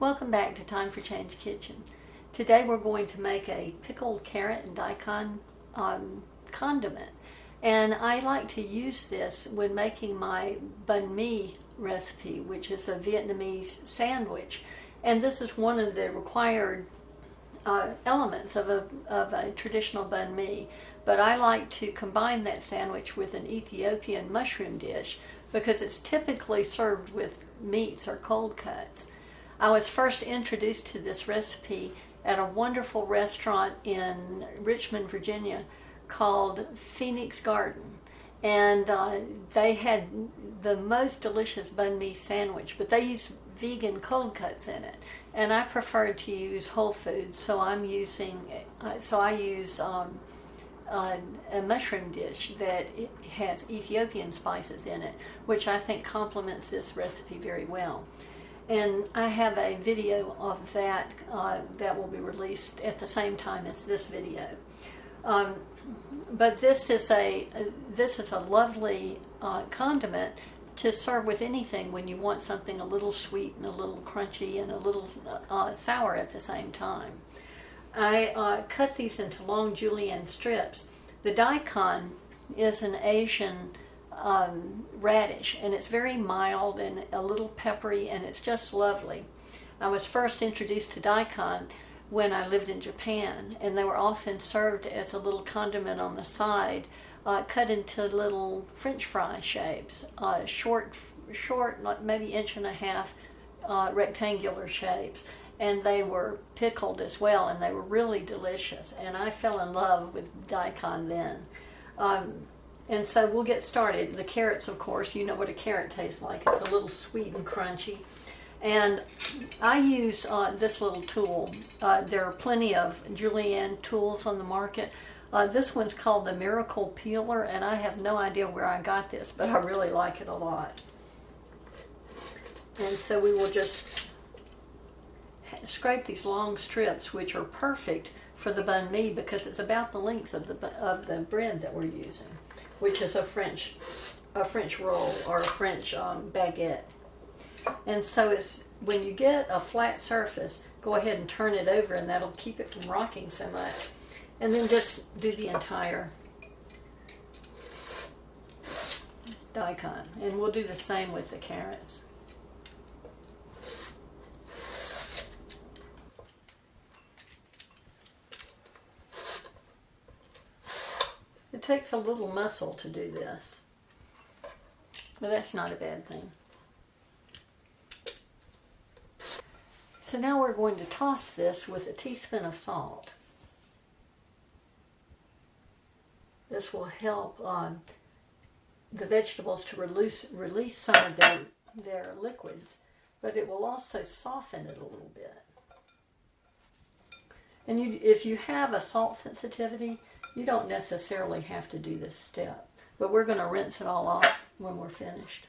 Welcome back to Time for Change Kitchen. Today we're going to make a pickled carrot and daikon condiment. And I like to use this when making my banh mi recipe, which is a Vietnamese sandwich. And this is one of the required elements of a traditional banh mi. But I like to combine that sandwich with an Ethiopian mushroom dish because it's typically served with meats or cold cuts. I was first introduced to this recipe at a wonderful restaurant in Richmond, Virginia called Phoenix Garden. And they had the most delicious banh mi sandwich, but they use vegan cold cuts in it. And I prefer to use whole foods, so I use a mushroom dish that has Ethiopian spices in it, which I think complements this recipe very well. And I have a video of that that will be released at the same time as this video. But this is a lovely condiment to serve with anything when you want something a little sweet and a little crunchy and a little sour at the same time. I cut these into long julienne strips. The daikon is an Asian radish, and it's very mild and a little peppery, and it's just lovely. I was first introduced to daikon when I lived in Japan, and they were often served as a little condiment on the side, cut into little French fry shapes, short, like maybe 1.5 inch rectangular shapes. And they were pickled as well, and they were really delicious. And I fell in love with daikon then. And so we'll get started. The carrots, of course, you know what a carrot tastes like. It's a little sweet and crunchy. And I use this little tool. There are plenty of julienne tools on the market. This one's called the Miracle Peeler, and I have no idea where I got this, but I really like it a lot. And so we will just scrape these long strips, which are perfect for the banh mi because it's about the length of the bread that we're using, which is a French roll or a French baguette. And so it's when you get a flat surface, go ahead and turn it over, and that'll keep it from rocking so much. And then just do the entire daikon, and we'll do the same with the carrots. It takes a little muscle to do this, but that's not a bad thing. So now we're going to toss this with a teaspoon of salt. This will help the vegetables to release some of their liquids, but it will also soften it a little bit. And if you have a salt sensitivity, you don't necessarily have to do this step, but we're going to rinse it all off when we're finished.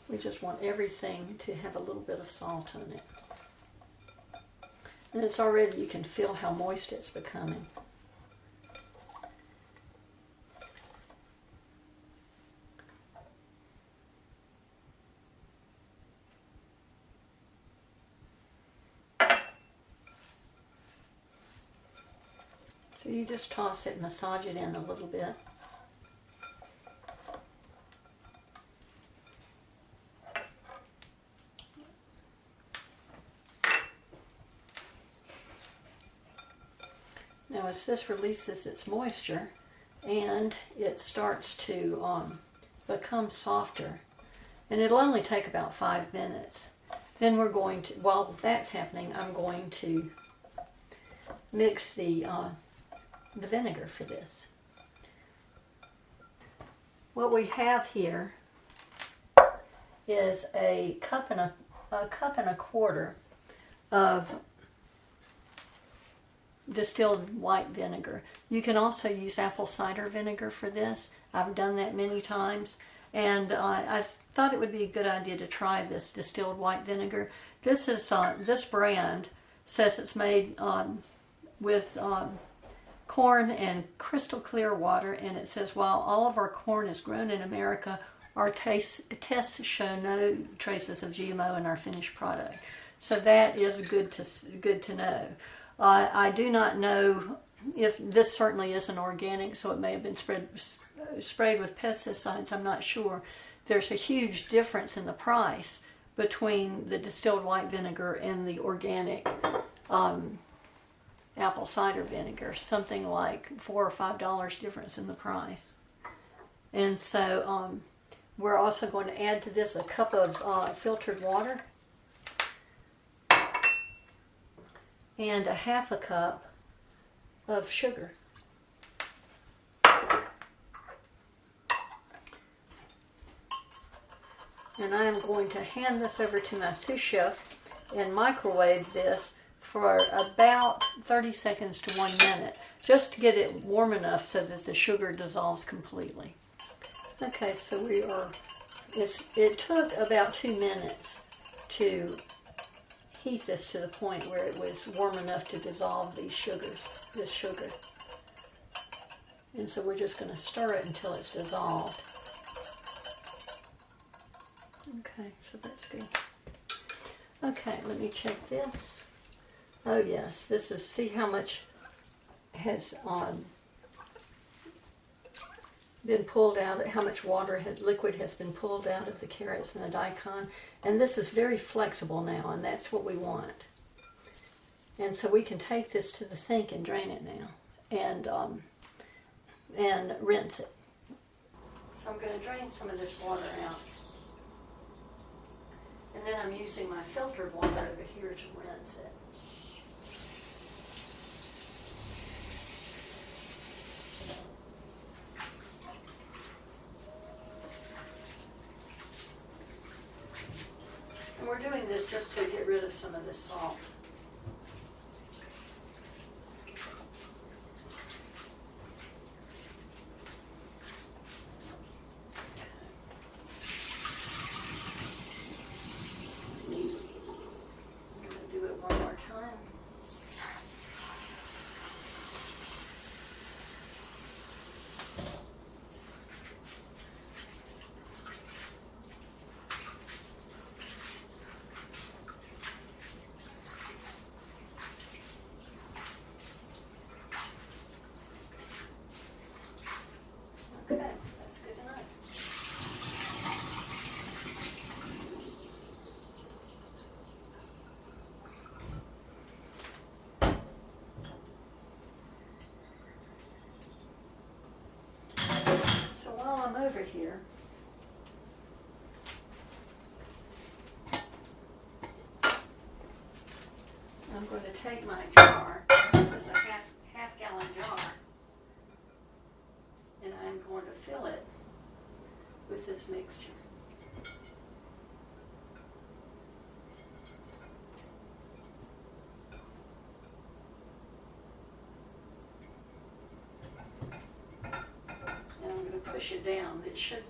We just want everything to have a little bit of salt on it. And it's already, you can feel how moist it's becoming. So you just toss it, massage it in a little bit. Now as this releases its moisture and it starts to become softer, and it'll only take about 5 minutes, then we're going to, while that's happening, I'm going to mix the vinegar for this. What we have here is a cup and a quarter of distilled white vinegar. You can also use apple cider vinegar for this. I've done that many times, and I thought it would be a good idea to try this distilled white vinegar. This brand says it's made with corn and crystal clear water, and it says, while all of our corn is grown in America, our tests show no traces of GMO in our finished product. So that is good to know. I do not know if this certainly isn't organic, so it may have been sprayed with pesticides. I'm not sure. There's a huge difference in the price between the distilled white vinegar and the organic apple cider vinegar, something like $4 or $5 difference in the price. And so we're also going to add to this a cup of filtered water and a half a cup of sugar. And I am going to hand this over to my sous chef and microwave this for about 30 seconds to 1 minute, just to get it warm enough so that the sugar dissolves completely. Okay, so it took about 2 minutes to heat this to the point where it was warm enough to dissolve this sugar. And so we're just going to stir it until it's dissolved. Okay, so that's good. Okay, let me check this. Oh yes, this is, see how much has been pulled out, how much liquid has been pulled out of the carrots and the daikon. And this is very flexible now, and that's what we want. And so we can take this to the sink and drain it now, and rinse it. So I'm going to drain some of this water out. And then I'm using my filtered water over here to rinse it. And we're doing this just to get rid of some of this salt. Over here, I'm going to take my jar. This is a half gallon jar, and I'm going to fill it with this mixture. Push it down. It should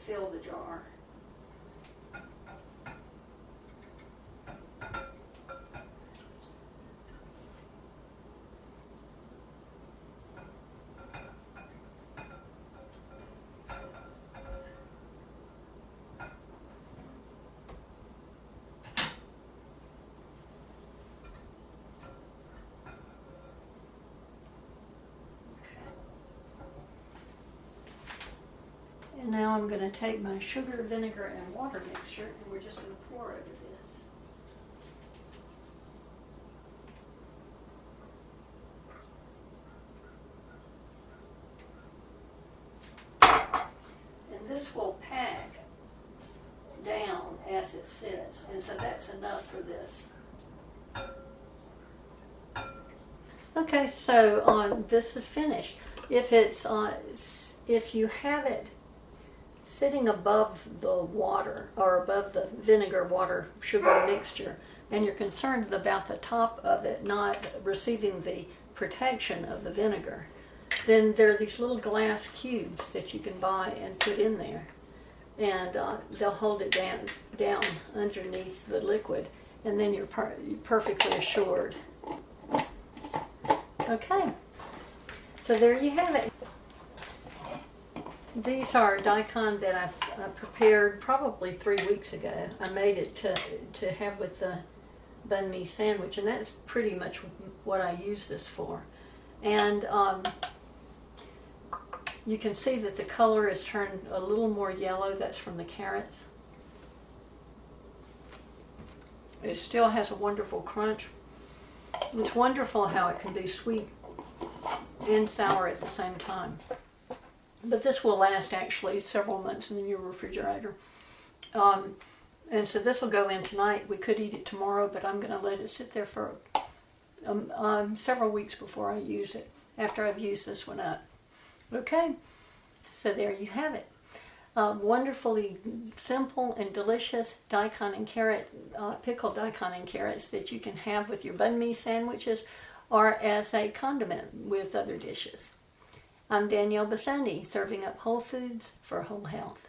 fill the jar. And now I'm going to take my sugar, vinegar, and water mixture, and we're just going to pour over this. And this will pack down as it sits, and so that's enough for this. Okay, so this is finished. If you have it sitting above the water or above the vinegar, water, sugar mixture, and you're concerned about the top of it not receiving the protection of the vinegar, then there are these little glass cubes that you can buy and put in there, and they'll hold it down underneath the liquid, and then you're perfectly assured. Okay, So there you have it. These are daikon that I prepared probably 3 weeks ago. I made it to have with the banh mi sandwich, and that's pretty much what I use this for. And you can see that the color has turned a little more yellow. That's from the carrots. It still has a wonderful crunch. It's wonderful how it can be sweet and sour at the same time. But this will last actually several months in your refrigerator. And so this will go in tonight. We could eat it tomorrow, but I'm going to let it sit there for several weeks before I use it, after I've used this one up. Okay, so there you have it. Wonderfully simple and delicious daikon and carrot, pickled daikon and carrots that you can have with your banh mi sandwiches or as a condiment with other dishes. I'm Danielle Bassani, serving up whole foods for whole health.